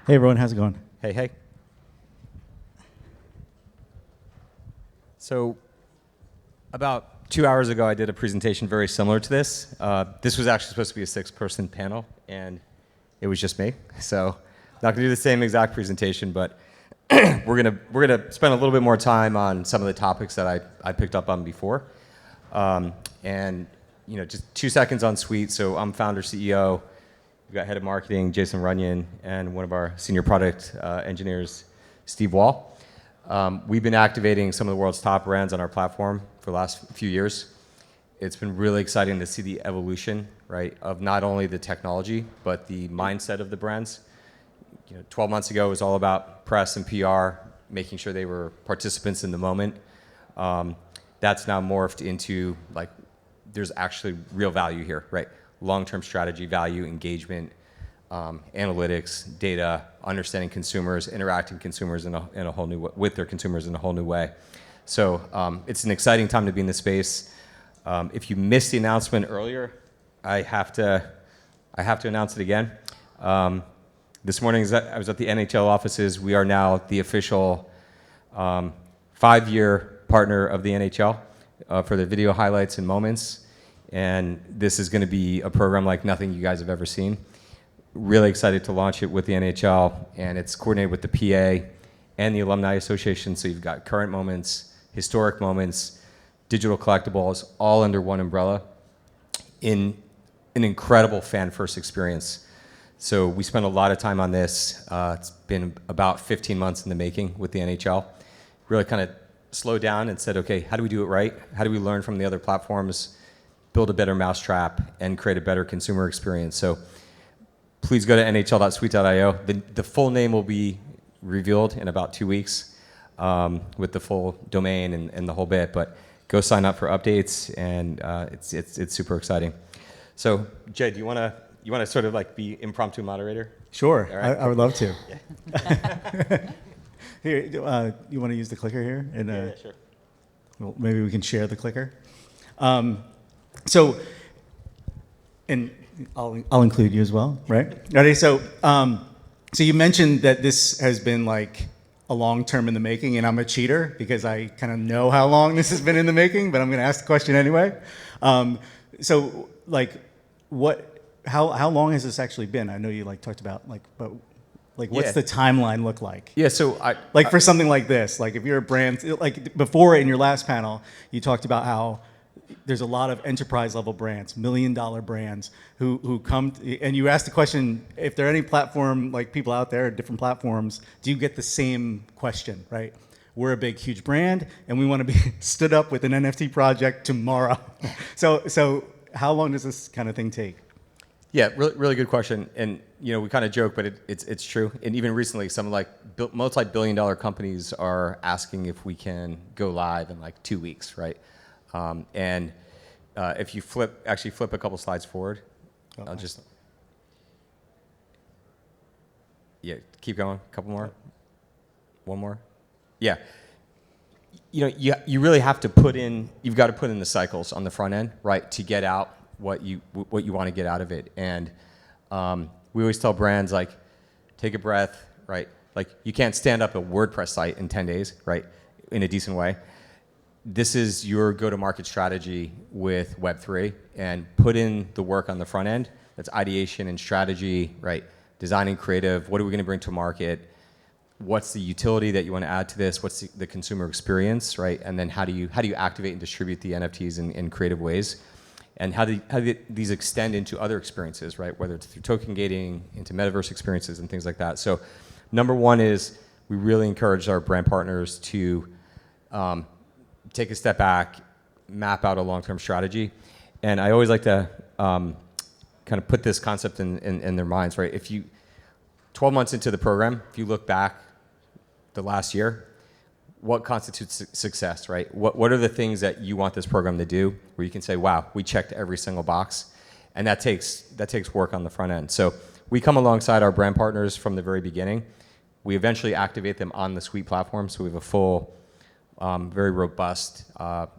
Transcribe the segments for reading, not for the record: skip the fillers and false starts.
Hey everyone, how's it going? Hey, hey. So about 2 hours ago, I did a presentation very similar to this. This was actually supposed to be a 6-person panel, and it was just me. So not gonna do the same exact presentation, but we're gonna spend a little bit more time on some of the topics that I picked up on before. And just 2 seconds on Suite. So I'm founder, CEO. We've got head of marketing, Jason Runyon, and one of our senior product engineers, Steve Wall. We've been activating some of the world's top brands on our platform for the last few years. It's been really exciting to see the evolution, right, of not only the technology, but the mindset of the brands. 12 months ago, it was all about press and PR, making sure they were participants in the moment. That's now morphed into, like, there's actually real value here, right? Long-term strategy, value, engagement, analytics, data, understanding consumers, interacting consumers in a whole new with their consumers in a whole new way. So it's an exciting time to be in this space. If you missed the announcement earlier, I have to announce it again. This morning I was at the NHL offices. We are now the official 5-year partner of the NHL for the video highlights and moments. And this is going to be a program like nothing you guys have ever seen. Really excited to launch it with the NHL, and it's coordinated with the PA and the Alumni Association. So you've got current moments, historic moments, digital collectibles, all under one umbrella in an incredible fan-first experience. So we spent a lot of time on this. It's been about 15 months in the making with the NHL. Really kind of slowed down and said, okay, how do we do it right? How do we learn from the other platforms, build a better mousetrap, and create a better consumer experience? So please go to nhl.suite.io. The full name will be revealed in about 2 weeks with the full domain and the whole bit. But go sign up for updates, and it's super exciting. So Jay, do you want to sort of like be impromptu moderator? Sure, Right. I would love to. Yeah. Here, you want to use the clicker here? And, Yeah, sure. well, maybe we can share the clicker. So, and I'll include you as well, right? Okay, so you mentioned that this has been like a long term in the making, and I'm a cheater because I kind of know how long this has been in the making, but I'm going to ask the question anyway. So, like, how long has this actually been? I know you talked about but what's the timeline look like? Yeah, so for something like this, like if you're a brand, like before in your last panel, you talked about how there's a lot of enterprise level brands, $1 million brands who come and you asked the question, if there are any platform, like people out there at different platforms, do you get the same question, right? We're a big, huge brand and we want to be stood up with an NFT project tomorrow. So how long does this kind of thing take? Yeah, really good question. And we kind of joke, but it's true. And even recently, some like multi-billion-dollar companies are asking if we can go live in like 2 weeks, right? And if you flip a couple slides forward, I'll just keep going. A couple more, one more. Yeah, you really have to you've got to put in the cycles on the front end, right, to get out what you want to get out of it. And we always tell brands, like, take a breath, right? Like, you can't stand up a WordPress site in 10 days, right, in a decent way. This is your go-to-market strategy with Web3, and put in the work on the front end. That's ideation and strategy, right? Designing creative. What are we going to bring to market? What's the utility that you want to add to this? What's the consumer experience, right? And then how do you activate and distribute the NFTs in creative ways? And how do these extend into other experiences, right? Whether it's through token gating, into metaverse experiences and things like that. So number one is we really encourage our brand partners to take a step back, map out a long-term strategy. And I always like to kind of put this concept in their minds, right? 12 months into the program, if you look back the last year, what constitutes success, right? What are the things that you want this program to do where you can say, wow, we checked every single box? And that takes work on the front end. So we come alongside our brand partners from the very beginning. We eventually activate them on the Suite platform. So we have a full, very robust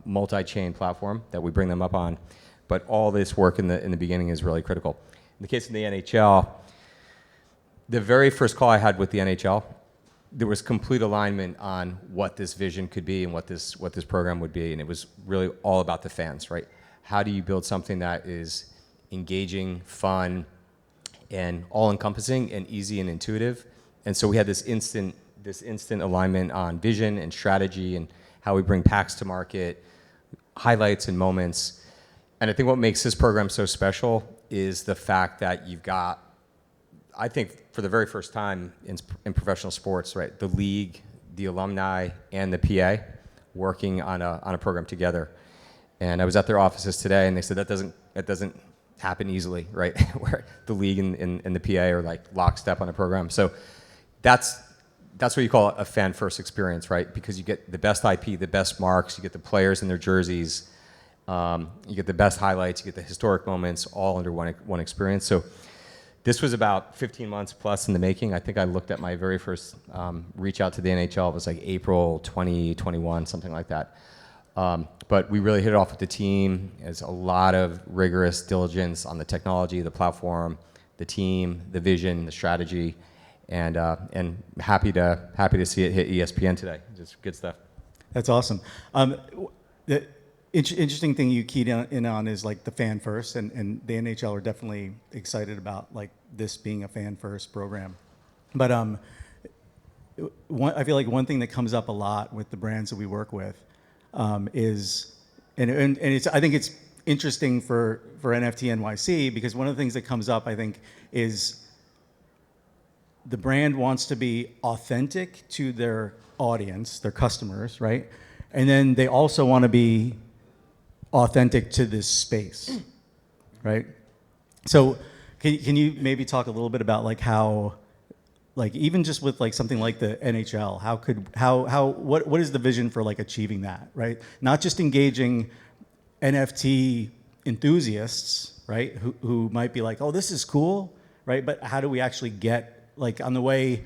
multi-chain platform that we bring them up on. But all this work in the beginning is really critical. In the case of the NHL, the very first call I had with the NHL, there was complete alignment on what this vision could be and what this program would be, and it was really all about the fans, right? How do you build something that is engaging, fun, and all-encompassing and easy and intuitive? And so we had this instant alignment on vision and strategy and how we bring packs to market, highlights and moments. And I think what makes this program so special is the fact that you've got, I think for the very first time in professional sports, right, the league, the alumni, and the PA working on a program together. And I was at their offices today, and they said that doesn't happen easily, right? Where the league and the PA are like lockstep on a program. So that's what you call a fan-first experience, right? Because you get the best IP, the best marks, you get the players in their jerseys, you get the best highlights, you get the historic moments, all under one experience. So this was about 15 months plus in the making. I think I looked at my very first reach out to the NHL. It was like April 2021, something like that. But we really hit it off with the team. There's a lot of rigorous diligence on the technology, the platform, the team, the vision, the strategy, and happy to see it hit ESPN today. Just good stuff. That's awesome. The interesting thing you keyed in on is like the fan first, and the NHL are definitely excited about like this being a fan first program. But I feel like one thing that comes up a lot with the brands that we work with is, and it's, I think it's interesting for NFT.NYC, because one of the things that comes up, I think, is the brand wants to be authentic to their audience, their customers, right? And then they also want to be authentic to this space, right? So can you maybe talk a little bit about like how, like even just with like something like the NHL, what is the vision for like achieving that, right? Not just engaging NFT enthusiasts, right? Who might be like, oh, this is cool, right? But how do we actually get, like on the way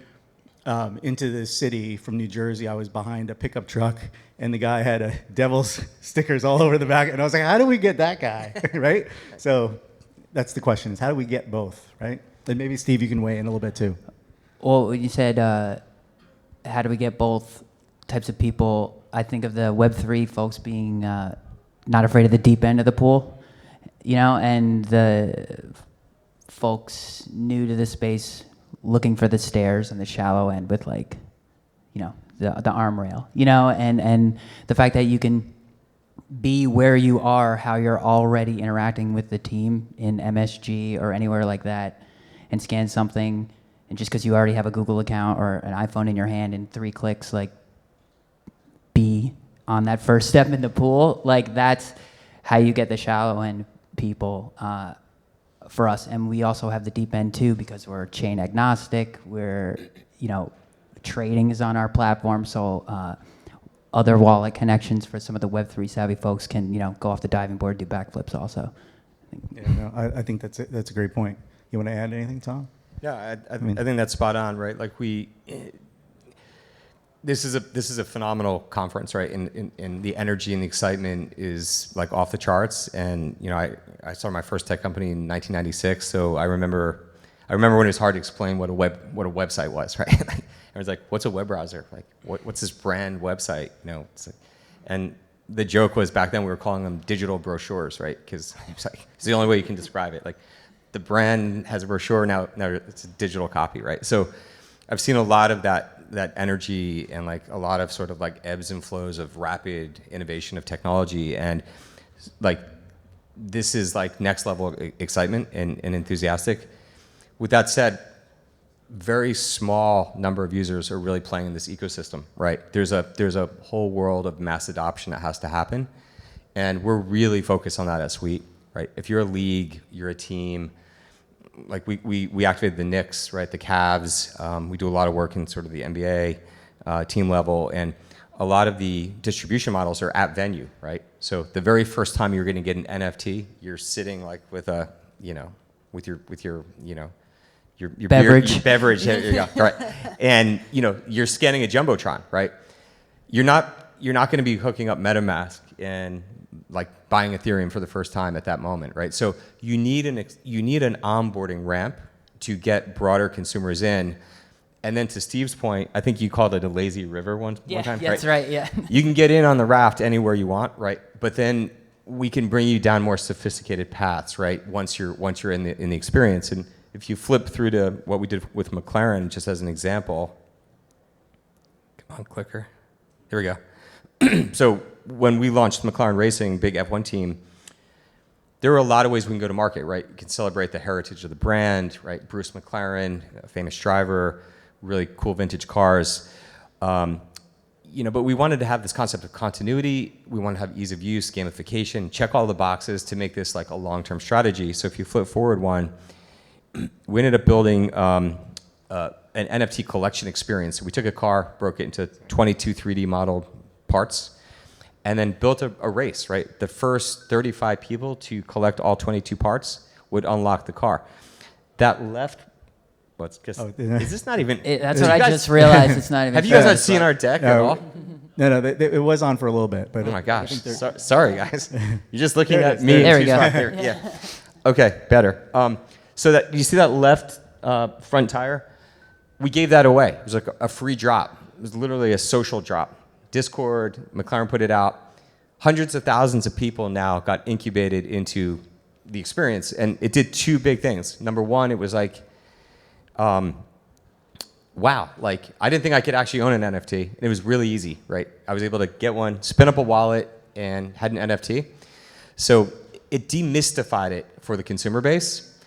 into the city from New Jersey, I was behind a pickup truck and the guy had a Devils stickers all over the back. And I was like, how do we get that guy, right? So that's the question, is how do we get both, right? And maybe Steve, you can weigh in a little bit too. Well, you said, how do we get both types of people? I think of the Web3 folks being not afraid of the deep end of the pool, you know, and the folks new to the space looking for the stairs and the shallow end with like, you know, the arm rail, you know, and the fact that you can be where you are, how you're already interacting with the team in MSG or anywhere like that, and scan something, and just because you already have a Google account or an iPhone in your hand in 3 clicks, like be on that first step in the pool, like that's how you get the shallow end people for us. And we also have the deep end too, because we're chain agnostic. We're, you know, trading is on our platform, so other wallet connections for some of the Web3 savvy folks can, you know, go off the diving board, do backflips also. Yeah, no, I think that's a great point. You want to add anything, Tom? Yeah, I think that's spot on, right? Like this is a phenomenal conference, right? And the energy and the excitement is like off the charts. And you know, I started my first tech company in 1996, so I remember when it was hard to explain what a website was, right? I was like, what's a web browser? Like, what's this brand website? You know, and the joke was back then we were calling them digital brochures, right? Because it's like it's the only way you can describe it. Like, the brand has a brochure, now it's a digital copy, right? So I've seen a lot of that energy and like a lot of sort of like ebbs and flows of rapid innovation of technology, and like this is like next level excitement and enthusiastic. With that said, very small number of users are really playing in this ecosystem, right? There's a whole world of mass adoption that has to happen, and we're really focused on that at Suite, right? If you're a league, you're a team, like we activated the Knicks, right? The Cavs. We do a lot of work in sort of the NBA team level, and a lot of the distribution models are at venue, right? So the very first time you're going to get an NFT, you're sitting like with a, you know, with your you know, your beverage. Beverage. There you go. Right. And you know, you're scanning a jumbotron, right? You're not going to be hooking up MetaMask and like buying Ethereum for the first time at that moment, right? So you need an onboarding ramp to get broader consumers in. And then to Steve's point, I think you called it a lazy river one time. That's right. Yeah. You can get in on the raft anywhere you want, right? But then we can bring you down more sophisticated paths, right? Once you're in the experience. And if you flip through to what we did with McLaren, just as an example. Come on, clicker. Here we go. So when we launched McLaren Racing, big F1 team, there are a lot of ways we can go to market, right? You can celebrate the heritage of the brand, right? Bruce McLaren, a famous driver, really cool vintage cars. But we wanted to have this concept of continuity. We want to have ease of use, gamification, check all the boxes to make this like a long-term strategy. So if you flip forward one, we ended up building an NFT collection experience. We took a car, broke it into 22 3D modeled parts, and then built a race, right? The first 35 people to collect all 22 parts would unlock the car. That left... is this not even... That's what I just realized. It's not even... Have you guys not seen our deck at all? No, it was on for a little bit. But oh my gosh. Sorry, guys. You're just looking at me. There we go. Yeah. Okay, better. So that you see that left front tire? We gave that away. It was like a free drop. It was literally a social drop. Discord, McLaren put it out. Hundreds of thousands of people now got incubated into the experience. And it did two big things. Number one, it was like... wow, like I didn't think I could actually own an NFT. It was really easy, right? I was able to get one, spin up a wallet, and had an NFT. So it demystified it for the consumer base.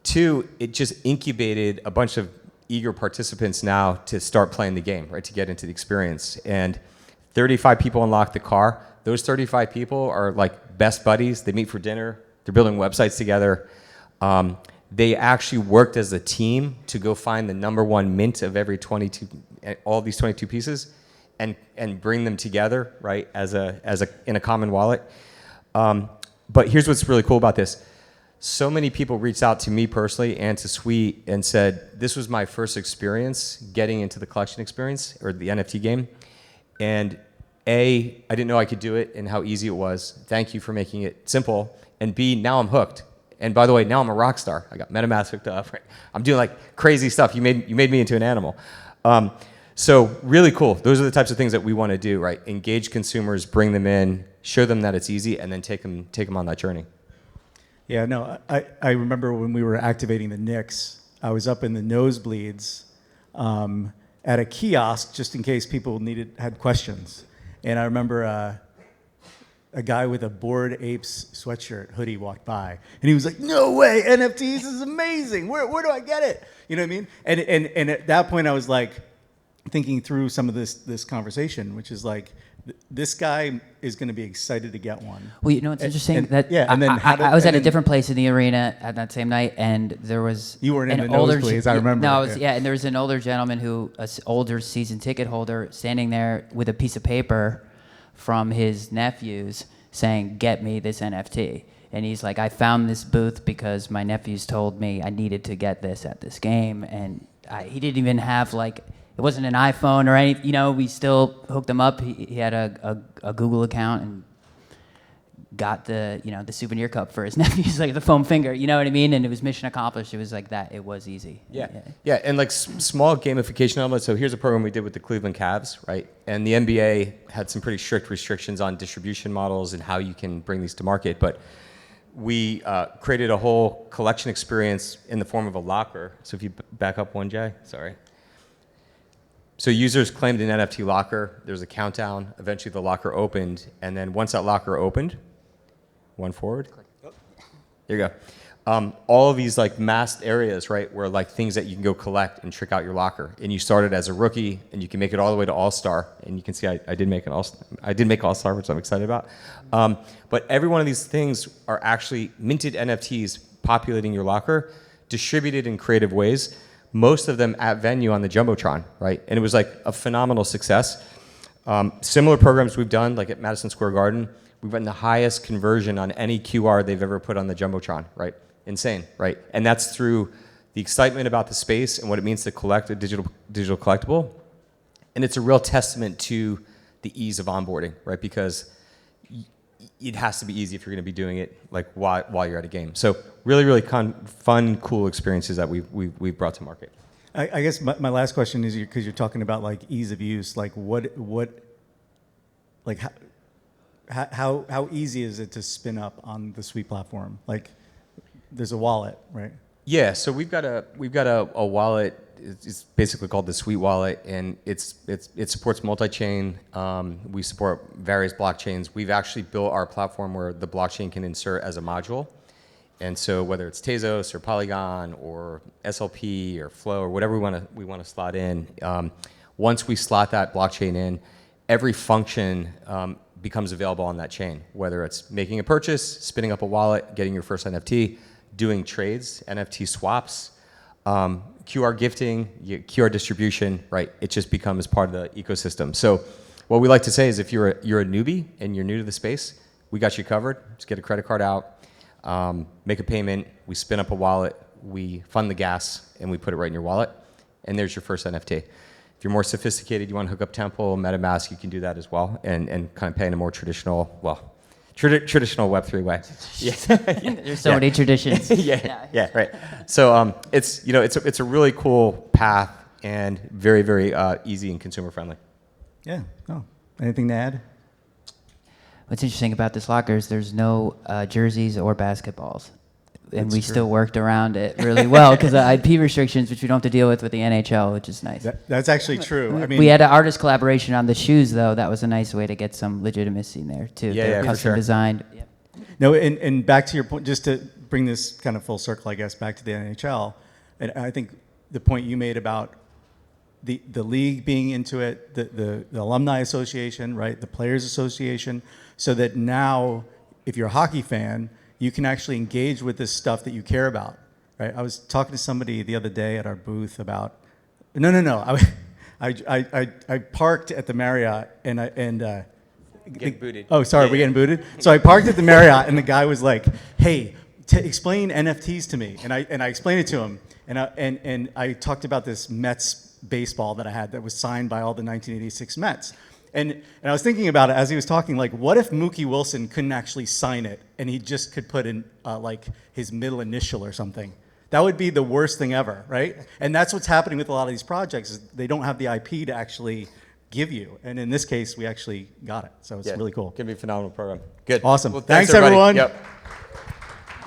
Two, it just incubated a bunch of eager participants now to start playing the game, right? To get into the experience. And 35 people unlocked the car. Those 35 people are like best buddies. They meet for dinner. They're building websites together. They actually worked as a team to go find the number one mint of every 22, all these 22 pieces, and bring them together, right, in a common wallet. But here's what's really cool about this. So many people reached out to me personally and to Sweet and said, this was my first experience getting into the collection experience or the NFT game. And A, I didn't know I could do it and how easy it was. Thank you for making it simple. And B, now I'm hooked. And by the way, now I'm a rock star. I got MetaMask hooked up. Right? I'm doing like crazy stuff. You made me into an animal. So really cool. Those are the types of things that we want to do, right? Engage consumers, bring them in, show them that it's easy, and then take them on that journey. Yeah, no, I remember when we were activating the Knicks, I was up in the nosebleeds at a kiosk just in case people had questions. And I remember a guy with a Bored Apes sweatshirt hoodie walked by, and he was like, "No way, NFTs is amazing. Where do I get it?" You know what I mean? And at that point, I was like thinking through some of this conversation, which is like, this guy is going to be excited to get one. Well, you know, it's interesting and that yeah, and then I was at a different place in the arena at that same night, and there was you weren't in an the older nosebleeds, I remember. No, and there was an older gentleman older season ticket holder, standing there with a piece of paper from his nephews saying, "Get me this NFT." And he's like, "I found this booth because my nephews told me I needed to get this at this game." And he didn't even have it wasn't an iPhone or anything. You know, we still hooked him up. He had a Google account and got the souvenir cup for his nephews, like the foam finger. You know what I mean? And it was mission accomplished. It was like that. It was easy. Yeah, and like small gamification elements. So here's a program we did with the Cleveland Cavs, right? And the NBA had some pretty strict restrictions on distribution models and how you can bring these to market. But we created a whole collection experience in the form of a locker. So if you back up one, Jay, sorry. So users claimed an NFT locker. There was a countdown. Eventually the locker opened. And then once that locker opened, one forward. There you go. All of these like masked areas, right, were like things that you can go collect and trick out your locker. And you started as a rookie, and you can make it all the way to All-Star. And you can see I did make All-Star, which I'm excited about. But every one of these things are actually minted NFTs populating your locker, distributed in creative ways. Most of them at venue on the Jumbotron, right? And it was like a phenomenal success. Similar programs we've done, like at Madison Square Garden, we've gotten the highest conversion on any QR they've ever put on the Jumbotron, right? Insane, right? And that's through the excitement about the space and what it means to collect a digital collectible. And it's a real testament to the ease of onboarding, right? Because it has to be easy if you're going to be doing it like while you're at a game. So really fun, cool experiences that we've brought to market. I guess my last question is, because you're talking about like ease of use, like like how easy is it to spin up on the Suite platform? Like, there's a wallet, right? Yeah, so we've got a wallet. It's basically called the Suite Wallet, and it supports multi-chain. We support various blockchains. We've actually built our platform where the blockchain can insert as a module. And so whether it's Tezos or Polygon or SLP or Flow or whatever we want to slot in, once we slot that blockchain in, every function becomes available on that chain, whether it's making a purchase, spinning up a wallet, getting your first NFT, doing trades, NFT swaps, QR gifting, QR distribution, right? It just becomes part of the ecosystem. So what we like to say is if you're a newbie and you're new to the space, we got you covered. Just get a credit card out, make a payment, we spin up a wallet, we fund the gas, and we put it right in your wallet, and there's your first NFT. If you're more sophisticated, you want to hook up Temple, MetaMask, you can do that as well, and kind of pay in a more traditional, traditional Web3 way. Yeah. There's so many traditions. yeah, right. So it's a really cool path and very, very easy and consumer friendly. Yeah. Oh, anything to add? What's interesting about this locker is there's no jerseys or basketballs. And That's we true. still worked around it really well because of IP restrictions, which we don't have to deal with the NHL, which is nice. That's actually true. I mean, We had an artist collaboration on the shoes, though. That was a nice way to get some legitimacy in there, too. Yeah, They're for custom sure. designed. Yep. no, and back to your point, just to bring this kind of full circle, I guess, back to the NHL, and I think the point you made about the league being into it, the alumni association, right, the players association, so that now, if you're a hockey fan, you can actually engage with this stuff that you care about, right? I was talking to somebody the other day at our booth about, no. I parked at the Marriott Getting booted. Oh, sorry, we're getting booted. So I parked at the Marriott, and the guy was like, "Hey, explain NFTs to me." And I explained it to him, and I talked about this Mets baseball that I had that was signed by all the 1986 Mets. And I was thinking about it as he was talking, like, what if Mookie Wilson couldn't actually sign it and he just could put in like his middle initial or something? That would be the worst thing ever, right? And that's what's happening with a lot of these projects is they don't have the IP to actually give you. And in this case, we actually got it. So it's really cool. Gonna be a phenomenal program. Good. Awesome. Well, Thanks everybody. everyone. Yep.